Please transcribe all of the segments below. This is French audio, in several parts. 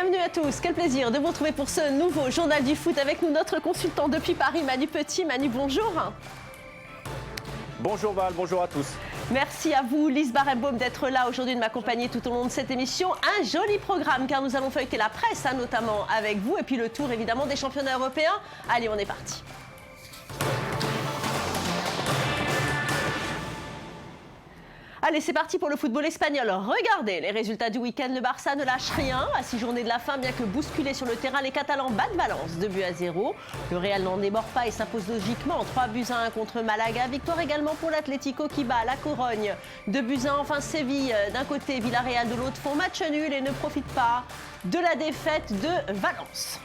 Bienvenue à tous, quel plaisir de vous retrouver pour ce nouveau journal du foot avec nous, notre consultant depuis Paris, Manu Petit. Manu, bonjour. Bonjour Val, bonjour à tous. Merci à vous, Lise Barenbaum, d'être là aujourd'hui, de m'accompagner tout au long de cette émission. Un joli programme car nous allons feuilleter la presse, notamment avec vous, et puis le tour évidemment des championnats européens. Allez, on est parti. Allez, c'est parti pour le football espagnol. Regardez les résultats du week-end. Le Barça ne lâche rien. À 6 journées de la fin, bien que bousculés sur le terrain, les Catalans battent Valence 2-0. Le Real n'en déborde pas et s'impose logiquement 3-1 contre Malaga. Victoire également pour l'Atlético qui bat la Corogne 2-1. Enfin, Séville d'un côté, Villarreal de l'autre font match nul et ne profitent pas de la défaite de Valence.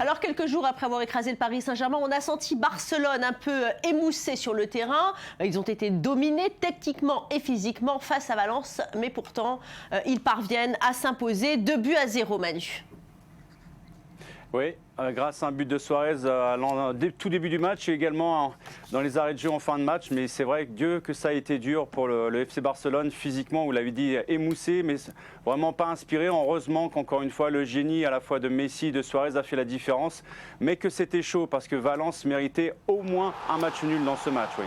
Alors, quelques jours après avoir écrasé le Paris Saint-Germain, on a senti Barcelone un peu émoussé sur le terrain. Ils ont été dominés techniquement et physiquement face à Valence, mais pourtant, ils parviennent à s'imposer 2-0, Manu. Oui, grâce à un but de Suarez tout début du match et également dans les arrêts de jeu en fin de match. Mais c'est vrai que Dieu que ça a été dur pour le FC Barcelone physiquement, vous l'avez dit, émoussé, mais vraiment pas inspiré. Heureusement qu'encore une fois, le génie à la fois de Messi et de Suarez a fait la différence. Mais que c'était chaud parce que Valence méritait au moins un match nul dans ce match. Oui.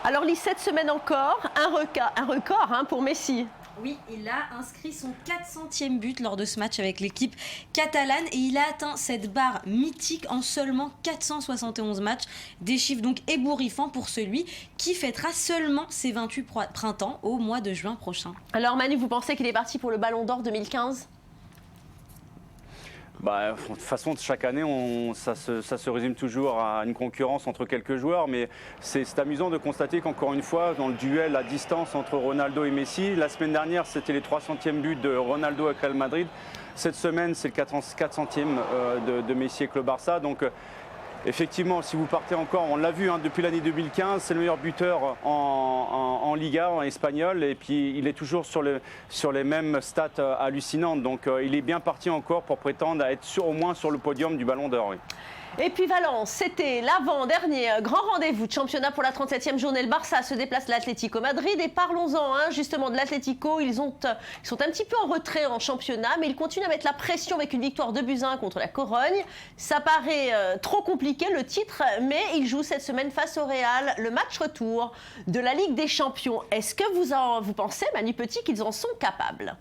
Alors, Lise, cette semaine encore, un record pour Messi. Oui, il a inscrit son 400e but lors de ce match avec l'équipe catalane et il a atteint cette barre mythique en seulement 471 matchs. Des chiffres donc ébouriffants pour celui qui fêtera seulement ses 28 printemps au mois de juin prochain. Alors Manu, vous pensez qu'il est parti pour le Ballon d'Or 2015 ? De toute façon, chaque année, ça se résume toujours à une concurrence entre quelques joueurs, mais c'est amusant de constater qu'encore une fois, dans le duel à distance entre Ronaldo et Messi, la semaine dernière, c'était les 300e buts de Ronaldo avec Real Madrid. Cette semaine, c'est le 400e de Messi avec le Barça. Donc, effectivement, si vous partez encore, on l'a vu depuis l'année 2015, c'est le meilleur buteur en Liga, en espagnol, et puis il est toujours sur les mêmes stats hallucinantes. Donc il est bien parti encore pour prétendre à être au moins sur le podium du Ballon d'Or. Oui. Et puis Valence, c'était l'avant-dernier grand rendez-vous de championnat pour la 37e journée. Le Barça se déplace à l'Atlético Madrid et parlons-en justement de l'Atlético. Ils sont un petit peu en retrait en championnat, mais ils continuent à mettre la pression avec une victoire 2-1 contre la Corogne. Ça paraît trop compliqué le titre, mais ils jouent cette semaine face au Real le match retour de la Ligue des Champions. Est-ce que vous pensez, Manu Petit, qu'ils en sont capables ?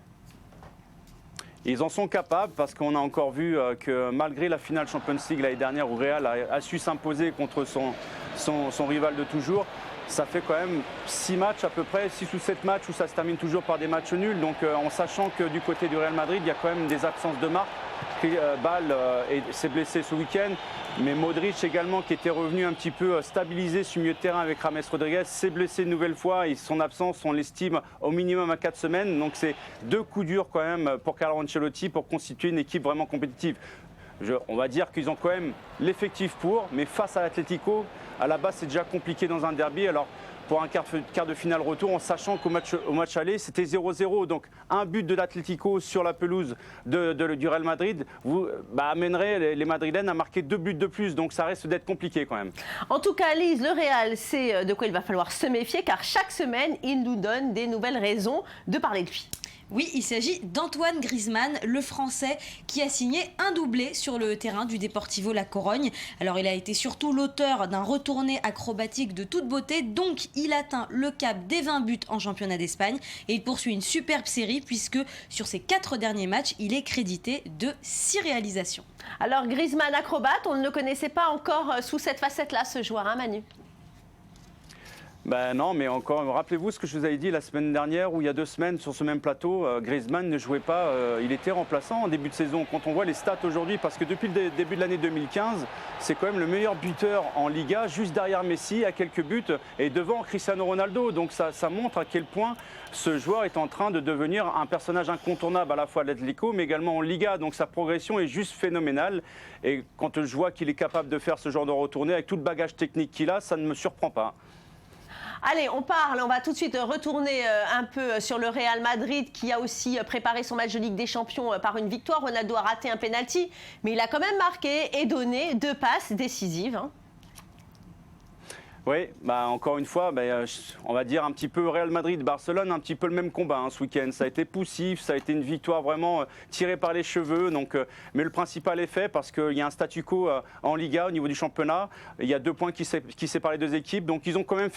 Ils en sont capables parce qu'on a encore vu que malgré la finale Champions League l'année dernière où Real a su s'imposer contre son rival de toujours, ça fait quand même 6 matchs à peu près, 6 ou 7 matchs où ça se termine toujours par des matchs nuls. Donc en sachant que du côté du Real Madrid, il y a quand même des absences de marque. Bale s'est blessé ce week-end, mais Modric également qui était revenu un petit peu stabilisé sur le milieu de terrain avec James Rodriguez s'est blessé une nouvelle fois et son absence on l'estime au minimum à 4 semaines. Donc c'est 2 coups durs quand même pour Carlo Ancelotti pour constituer une équipe vraiment compétitive. On va dire qu'ils ont quand même l'effectif pour, mais face à l'Atlético, à la base c'est déjà compliqué dans un derby. Alors pour un quart de finale retour, en sachant qu'au match aller, c'était 0-0. Donc un but de l'Atlético sur la pelouse du Real Madrid amènerait les Madrilènes à marquer 2 buts de plus. Donc ça reste d'être compliqué quand même. En tout cas, Lise, le Real, c'est de quoi il va falloir se méfier, car chaque semaine, il nous donne des nouvelles raisons de parler de lui. Oui, il s'agit d'Antoine Griezmann, le Français, qui a signé un doublé sur le terrain du Deportivo La Corogne. Alors, il a été surtout l'auteur d'un retourné acrobatique de toute beauté, donc il atteint le cap des 20 buts en championnat d'Espagne et il poursuit une superbe série puisque sur ses 4 derniers matchs, il est crédité de 6 réalisations. Alors, Griezmann acrobate, on ne le connaissait pas encore sous cette facette-là, ce joueur, Manu ? Non, mais encore, rappelez-vous ce que je vous avais dit la semaine dernière ou il y a 2 semaines sur ce même plateau, Griezmann ne jouait pas, il était remplaçant en début de saison. Quand on voit les stats aujourd'hui, parce que depuis le début de l'année 2015, c'est quand même le meilleur buteur en Liga, juste derrière Messi à quelques buts et devant Cristiano Ronaldo. Donc ça montre à quel point ce joueur est en train de devenir un personnage incontournable à la fois à l'Atlético mais également en Liga. Donc sa progression est juste phénoménale et quand je vois qu'il est capable de faire ce genre de retourné avec tout le bagage technique qu'il a, ça ne me surprend pas. Allez, on va tout de suite retourner un peu sur le Real Madrid qui a aussi préparé son match de Ligue des Champions par une victoire. Ronaldo a raté un penalty, mais il a quand même marqué et donné 2 passes décisives. Oui, encore une fois, on va dire un petit peu Real Madrid-Barcelone, un petit peu le même combat ce week-end. Ça a été poussif, ça a été une victoire vraiment tirée par les cheveux. Mais le principal est fait parce qu'il y a un statu quo en Liga au niveau du championnat. Il y a 2 points qui séparent les 2 équipes. Donc ils ont quand même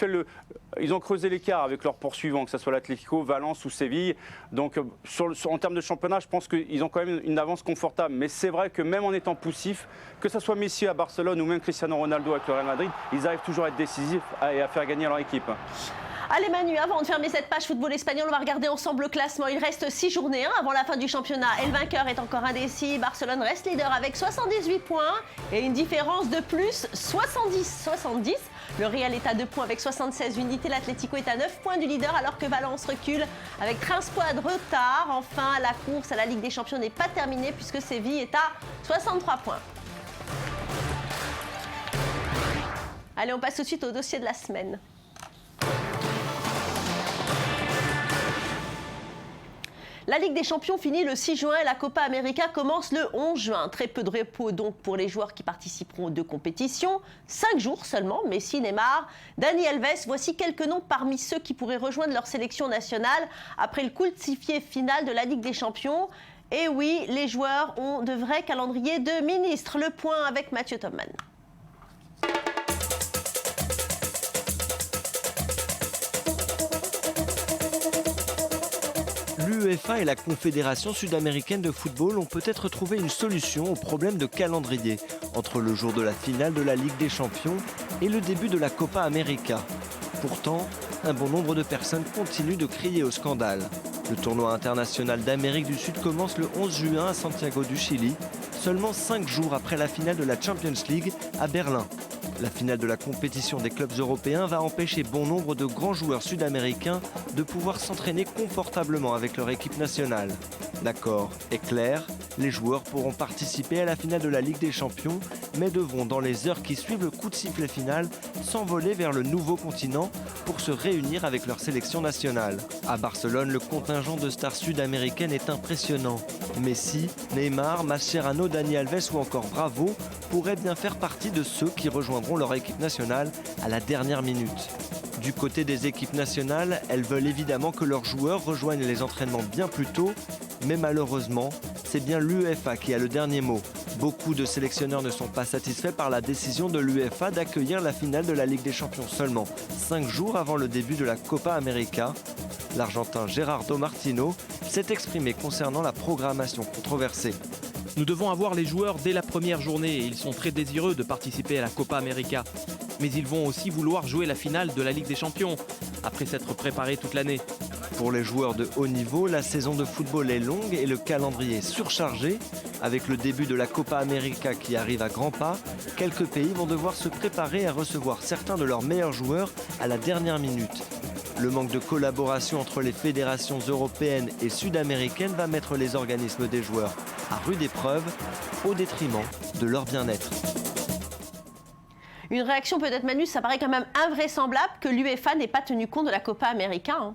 ils ont creusé l'écart avec leurs poursuivants, que ce soit l'Atlético, Valence ou Séville. Donc en termes de championnat, je pense qu'ils ont quand même une avance confortable. Mais c'est vrai que même en étant poussif, que ce soit Messi à Barcelone ou même Cristiano Ronaldo avec le Real Madrid, ils arrivent toujours à être décisifs et à faire gagner leur équipe. Allez Manu, avant de fermer cette page football espagnol, on va regarder ensemble le classement. Il reste 6 journées avant la fin du championnat et le vainqueur est encore indécis. Barcelone reste leader avec 78 points et une différence de plus 70. Le Real est à 2 points avec 76 unités. L'Atlético est à 9 points du leader alors que Valence recule avec 13 points de retard. Enfin, la course à la Ligue des Champions n'est pas terminée puisque Séville est à 63 points. Allez, on passe tout de suite au dossier de la semaine. La Ligue des Champions finit le 6 juin et la Copa América commence le 11 juin. Très peu de repos donc pour les joueurs qui participeront aux 2 compétitions. 5 jours seulement, Messi, Neymar, Dani Alves. Voici quelques noms parmi ceux qui pourraient rejoindre leur sélection nationale après le qualifié final de la Ligue des Champions. Et oui, les joueurs ont de vrais calendriers de ministres. Le point avec Mathieu Topman. L'UEFA et la Confédération sud-américaine de football ont peut-être trouvé une solution au problème de calendrier entre le jour de la finale de la Ligue des Champions et le début de la Copa América. Pourtant, un bon nombre de personnes continuent de crier au scandale. Le tournoi international d'Amérique du Sud commence le 11 juin à Santiago du Chili, seulement 5 jours après la finale de la Champions League à Berlin. La finale de la compétition des clubs européens va empêcher bon nombre de grands joueurs sud-américains de pouvoir s'entraîner confortablement avec leur équipe nationale. L'accord est clair, les joueurs pourront participer à la finale de la Ligue des Champions, mais devront dans les heures qui suivent le coup de sifflet final s'envoler vers le nouveau continent pour se réunir avec leur sélection nationale. À Barcelone, le contingent de stars sud-américaines est impressionnant. Messi, Neymar, Mascherano, Dani Alves ou encore Bravo pourraient bien faire partie de ceux qui rejoindront leur équipe nationale à la dernière minute. Du côté des équipes nationales, elles veulent évidemment que leurs joueurs rejoignent les entraînements bien plus tôt, mais malheureusement, c'est bien l'UEFA qui a le dernier mot. Beaucoup de sélectionneurs ne sont pas satisfaits par la décision de l'UEFA d'accueillir la finale de la Ligue des Champions seulement 5 jours avant le début de la Copa América. L'Argentin Gerardo Martino s'est exprimé concernant la programmation controversée. Nous devons avoir les joueurs dès la première journée et ils sont très désireux de participer à la Copa América. Mais ils vont aussi vouloir jouer la finale de la Ligue des Champions, après s'être préparés toute l'année. Pour les joueurs de haut niveau, la saison de football est longue et le calendrier surchargé. Avec le début de la Copa América qui arrive à grands pas, quelques pays vont devoir se préparer à recevoir certains de leurs meilleurs joueurs à la dernière minute. Le manque de collaboration entre les fédérations européennes et sud-américaines va mettre les organismes des joueurs à rude épreuve, au détriment de leur bien-être. Une réaction peut-être, Manu, ça paraît quand même invraisemblable que l'UEFA n'ait pas tenu compte de la Copa América.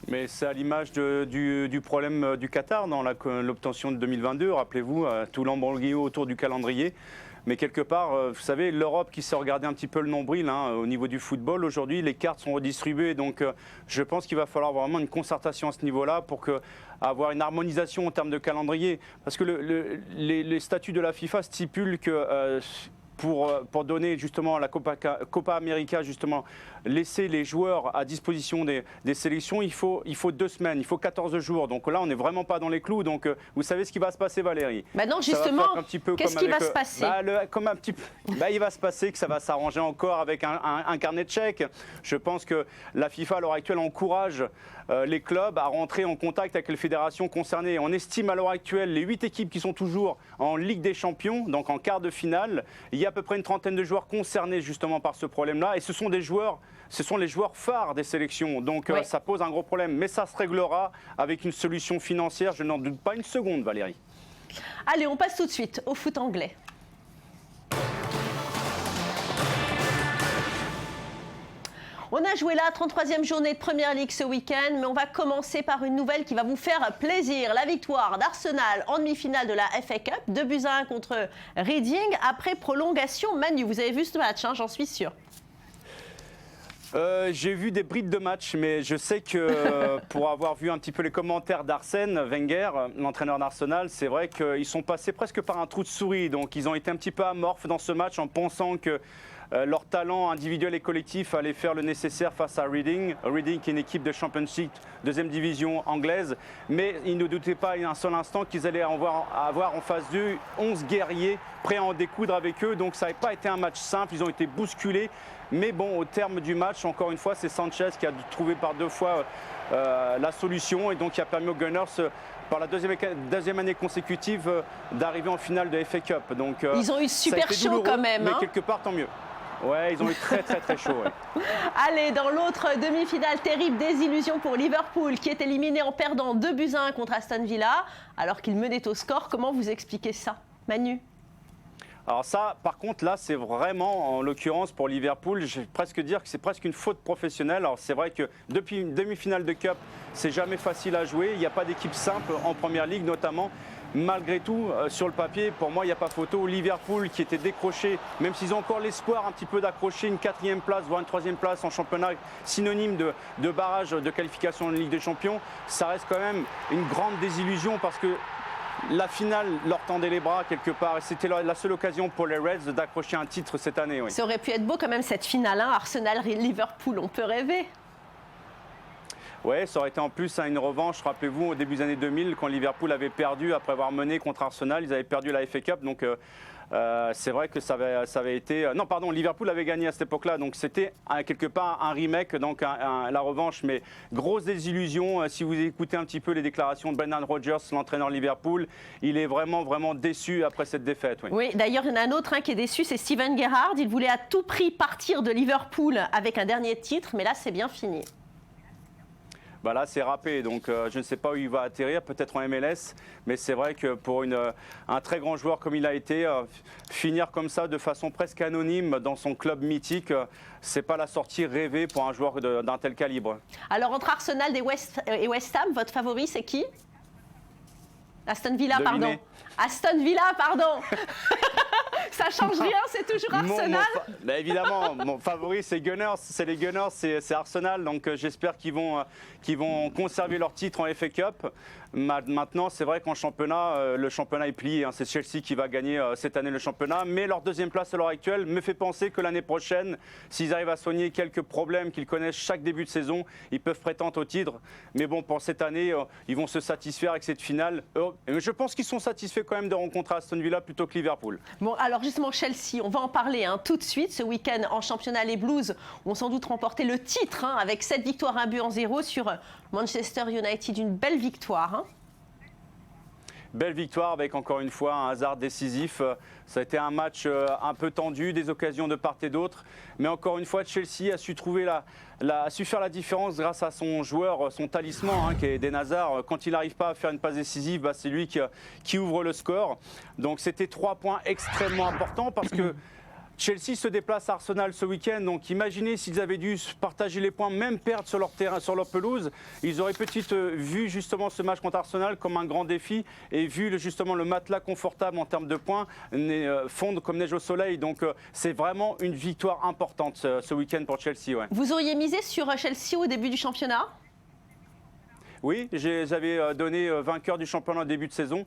Mais c'est à l'image du problème du Qatar dans l'obtention de 2022. Rappelez-vous, tout l'embroglio autour du calendrier. Mais quelque part, vous savez, l'Europe qui s'est regardé un petit peu le nombril au niveau du football, aujourd'hui, les cartes sont redistribuées. Donc, je pense qu'il va falloir vraiment une concertation à ce niveau-là pour avoir une harmonisation en termes de calendrier. Parce que les statuts de la FIFA stipulent que pour donner justement la Copa América, justement, laisser les joueurs à disposition des sélections, il faut 2 semaines, il faut 14 jours. Donc là, on n'est vraiment pas dans les clous. Donc vous savez ce qui va se passer, Valérie? Non, justement, qu'est-ce qui va se passer? Il va se passer que ça va s'arranger encore avec un carnet de chèques. Je pense que la FIFA, à l'heure actuelle, encourage les clubs à rentrer en contact avec les fédérations concernées. On estime à l'heure actuelle les 8 équipes qui sont toujours en Ligue des Champions, donc en quart de finale. Il y a à peu près une trentaine de joueurs concernés justement par ce problème-là. Et ce sont les joueurs phares des sélections. Donc ça pose un gros problème. Mais ça se réglera avec une solution financière. Je n'en doute pas une seconde, Valérie. Allez, on passe tout de suite au foot anglais. On a joué la 33e journée de Premier League ce week-end, mais on va commencer par une nouvelle qui va vous faire plaisir. La victoire d'Arsenal en demi-finale de la FA Cup, 2-1 contre Reading après prolongation. Manu, vous avez vu ce match, hein, j'en suis sûr. J'ai vu des brides de match, mais je sais que pour avoir vu un petit peu les commentaires d'Arsène Wenger, l'entraîneur d'Arsenal, c'est vrai qu'ils sont passés presque par un trou de souris. Donc ils ont été un petit peu amorphes dans ce match en pensant que leur talent individuel et collectif allait faire le nécessaire face à Reading. Reading qui est une équipe de Championship, deuxième division anglaise. Mais ils ne doutaient pas un seul instant qu'ils allaient avoir en face d'eux 11 guerriers prêts à en découdre avec eux. Donc ça n'avait pas été un match simple, ils ont été bousculés. Mais bon, au terme du match, encore une fois, c'est Sanchez qui a trouvé par 2 fois la solution et donc qui a permis aux Gunners, par la deuxième année consécutive, d'arriver en finale de FA Cup. Donc, ils ont eu super chaud quand même. Mais hein. quelque part, tant mieux. Ouais, ils ont eu très chaud. Ouais. Allez, dans l'autre demi-finale, terrible désillusion pour Liverpool qui est éliminé en perdant 2-1 contre Aston Villa alors qu'il menait au score. Comment vous expliquez ça, Manu ? Alors ça, par contre, là, c'est vraiment, en l'occurrence, pour Liverpool, je vais presque dire que c'est presque une faute professionnelle. Alors c'est vrai que depuis une demi-finale de Cup, c'est jamais facile à jouer. Il n'y a pas d'équipe simple en Première Ligue, notamment. Malgré tout, sur le papier, pour moi, il n'y a pas photo. Liverpool qui était décroché, même s'ils ont encore l'espoir un petit peu d'accrocher une 4e place, voire une 3e place en championnat, synonyme de barrage de qualification en Ligue des Champions, ça reste quand même une grande désillusion parce que la finale leur tendait les bras quelque part et c'était la seule occasion pour les Reds d'accrocher un titre cette année. Oui. Ça aurait pu être beau quand même cette finale, hein, Arsenal-Liverpool, on peut rêver. Oui, ça aurait été en plus une revanche, rappelez-vous, au début des années 2000, quand Liverpool avait perdu, après avoir mené contre Arsenal, ils avaient perdu la FA Cup, donc c'est vrai que ça avait été... Non, pardon, Liverpool avait gagné à cette époque-là, donc c'était quelque part un remake, donc la revanche, mais grosse désillusion. Si vous écoutez un petit peu les déclarations de Brendan Rodgers, l'entraîneur Liverpool, il est vraiment déçu après cette défaite. Oui, oui, d'ailleurs, il y en a un autre qui est déçu, c'est Steven Gerrard. Il voulait à tout prix partir de Liverpool avec un dernier titre, mais là, c'est bien fini. Bah là, c'est râpé, donc je ne sais pas où il va atterrir, peut-être en MLS, mais c'est vrai que pour un très grand joueur comme il a été, finir comme ça de façon presque anonyme dans son club mythique, c'est pas la sortie rêvée pour un joueur d'un tel calibre. Alors entre Arsenal et West Ham, votre favori c'est qui ? Aston Villa, Devinez. pardon. Aston Villa, pardon. Ça change rien, c'est toujours Arsenal. Bah évidemment, mon favori c'est Gunners, c'est les Gunners, c'est Arsenal, donc j'espère qu'ils vont conserver leur titre en FA Cup. Maintenant, c'est vrai qu'en championnat, le championnat est plié, hein. C'est Chelsea qui va gagner cette année le championnat, mais leur 2e place à l'heure actuelle me fait penser que l'année prochaine, s'ils arrivent à soigner quelques problèmes qu'ils connaissent chaque début de saison, ils peuvent prétendre au titre. Mais bon, pour cette année, ils vont se satisfaire avec cette finale. Je pense qu'ils sont satisfaits quand même de rencontrer Aston Villa plutôt que Liverpool. Bon, alors justement, Chelsea, on va en parler tout de suite. Ce week-end en championnat, les Blues ont sans doute remporté le titre avec 7 victoires, 1-0 sur Manchester United. Une belle victoire. Hein. Belle victoire avec encore une fois un hasard décisif. Ça a été un match un peu tendu, des occasions de part et d'autre. Mais encore une fois, Chelsea a su faire la différence grâce à son joueur, son talisman, qui est Eden Hazard. Quand il n'arrive pas à faire une passe décisive, c'est lui qui ouvre le score. Donc c'était 3 points extrêmement importants parce que Chelsea se déplace à Arsenal ce week-end, donc imaginez s'ils avaient dû partager les points, même perdre sur leur terrain, sur leur pelouse, ils auraient peut-être vu justement ce match contre Arsenal comme un grand défi et vu justement le matelas confortable en termes de points fondre comme neige au soleil. Donc c'est vraiment une victoire importante ce week-end pour Chelsea. Ouais. Vous auriez misé sur Chelsea au début du championnat ? Oui, j'avais donné vainqueur du championnat au début de saison.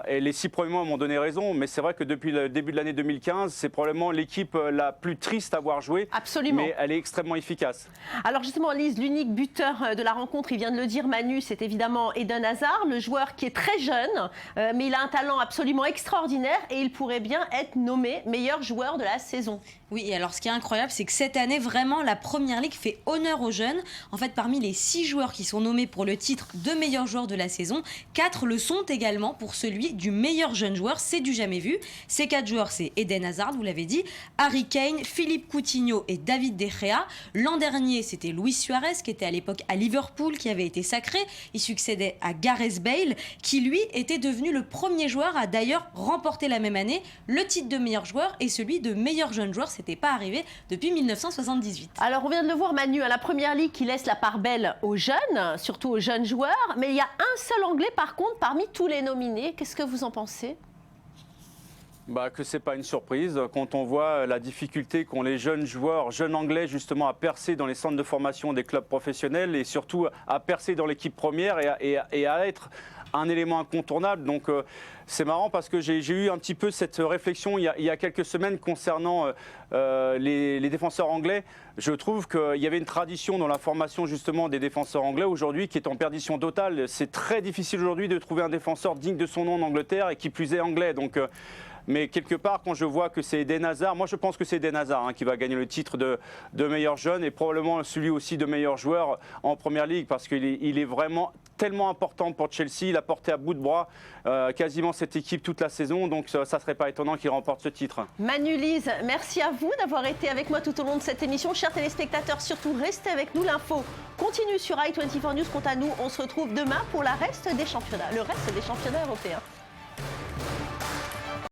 Et les 6 premiers mois m'ont donné raison, mais c'est vrai que depuis le début de l'année 2015, c'est probablement l'équipe la plus triste à avoir joué. Absolument. Mais elle est extrêmement efficace. Alors justement, Lise, l'unique buteur de la rencontre, il vient de le dire, Manu, c'est évidemment Eden Hazard, le joueur qui est très jeune, mais il a un talent absolument extraordinaire et il pourrait bien être nommé meilleur joueur de la saison. Oui, et alors ce qui est incroyable, c'est que cette année, vraiment, la Première Ligue fait honneur aux jeunes. En fait, parmi les 6 joueurs qui sont nommés pour le titre de meilleur joueur de la saison, 4 le sont également. également pour celui du meilleur jeune joueur. C'est du jamais vu. Ces 4 joueurs, c'est Eden Hazard, vous l'avez dit, Harry Kane, Philippe Coutinho et David De Gea. L'an dernier, c'était Luis Suarez qui était à l'époque à Liverpool, qui avait été sacré. Il succédait à Gareth Bale, qui lui était devenu le premier joueur à d'ailleurs remporter la même année le titre de meilleur joueur et celui de meilleur jeune joueur. C'était pas arrivé depuis 1978. Alors on vient de le voir Manu, à la Première Ligue qui laisse la part belle aux jeunes, surtout aux jeunes joueurs, mais il y a un seul Anglais par contre parmi tous les nominés. Qu'est-ce que vous en pensez ? Que c'est pas une surprise quand on voit la difficulté qu'ont les jeunes joueurs, jeunes Anglais justement à percer dans les centres de formation des clubs professionnels et surtout à percer dans l'équipe première et à être un élément incontournable. Donc c'est marrant parce que j'ai eu un petit peu cette réflexion il y a quelques semaines concernant les défenseurs anglais. Je trouve qu'il y avait une tradition dans la formation justement des défenseurs anglais aujourd'hui qui est en perdition totale. C'est très difficile aujourd'hui de trouver un défenseur digne de son nom en Angleterre et qui plus est anglais. Donc mais quelque part, quand je vois que c'est Eden Hazard, moi je pense que c'est Eden Hazard qui va gagner le titre de meilleur jeune et probablement celui aussi de meilleur joueur en Première Ligue parce qu'il est vraiment tellement important pour Chelsea. Il a porté à bout de bras quasiment cette équipe toute la saison, donc ça ne serait pas étonnant qu'il remporte ce titre. Manu, Lise, merci à vous d'avoir été avec moi tout au long de cette émission. Chers téléspectateurs, surtout restez avec nous. L'info continue sur i24 News. Quant à nous, on se retrouve demain pour le reste des championnats européens.